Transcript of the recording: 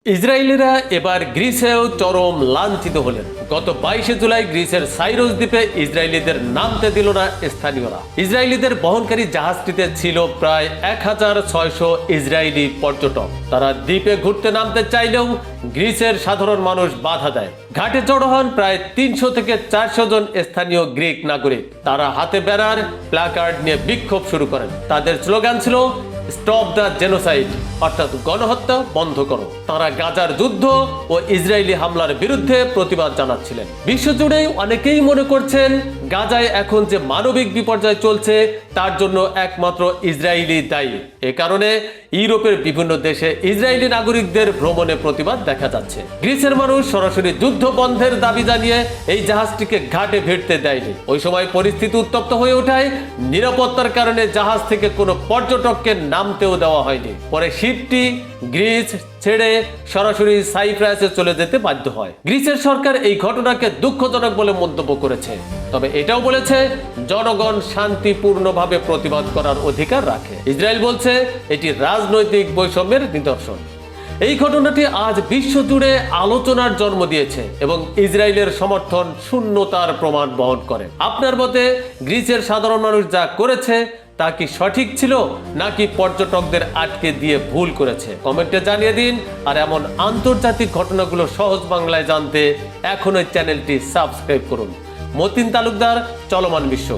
ইসরায়েলিরা এবার গ্রিসেও চরম লাঞ্ছিত হলেন। গত 22শে জুলাই গ্রিসের সাইরস দ্বীপে ইসরায়েলিদের নামতে দিল না স্থানীয়রা। ইসরায়েলিদের বহনকারী জাহাজটিতে ছিল প্রায় 1600 ইসরায়েলি পর্যটক। তারা দ্বীপে ঘুরতে নামতে চাইলেও গ্রিসের সাধারণ মানুষ বাধা দেয়। ঘাটে জড়ো হন প্রায় 300 থেকে 400 জন স্থানীয় গ্রিক নাগরিক। তারা হাতে ব্যানার, প্ল্যাকার্ড নিয়ে বিক্ষোভ শুরু করেন। তাদের স্লোগান ছিল স্টপ দ্য জেনোসাইড, অর্থাৎ গণহত্যা বন্ধ করো। তারা গাজার যুদ্ধ ও ইসরায়েলি হামলার বিরুদ্ধে প্রতিবাদ জানাচ্ছিলেন। বিশ্বজুড়ে অনেকেই মনে করছেন গাজায় এখন যে মানবিক বিপর্যয় চলছে তার জন্য একমাত্র ইসরায়েলি দায়ী। এ কারণে ইউরোপের বিভিন্ন দেশে ইসরায়েলি নাগরিকদের ভ্রমণে প্রতিবাদ দেখা যাচ্ছে। গ্রিসের মানুষ সরাসরি যুদ্ধ বন্ধের দাবি জানিয়ে এই জাহাজটিকে ঘাটে ভিড়তে দেয়নি। ওই সময় পরিস্থিতি উত্তপ্ত হয়ে ওঠায় নিরাপত্তার কারণে জাহাজ থেকে কোনো পর্যটককে নামতেও দেওয়া হয়নি। পরে শিপটি গ্রিস ছেড়ে সরাসরি সাইপ্রাসে চলে যেতে বাধ্য হয়। গ্রিসের সরকার এই ঘটনাকে দুঃখজনক বলে মন্তব্য করেছে, তবে এটাও বলেছে জনগণ শান্তিপূর্ণভাবে প্রতিবাদ করার অধিকার রাখে। ইসরায়েল বলছে এটি রাজনৈতিক বৈষম্যের নিদর্শন। এই ঘটনাটি আজ বিশ্বজুড়ে আলোচনার জন্ম দিয়েছে এবং ইসরায়েলের সমর্থন শূন্যতার প্রমাণ বহন করে। আপনার মতে গ্রিসের সাধারণ মানুষ যা করেছে তা কি সঠিক ছিল, নাকি পর্যটকদের আটকে দিয়ে ভুল করেছে? কমেন্টে জানিয়ে দিন। আর এমন আন্তর্জাতিক ঘটনাগুলো সহজ বাংলায় জানতে এখনই চ্যানেলটি সাবস্ক্রাইব করুন। মতিন তালুকদার, চলমান বিশ্ব।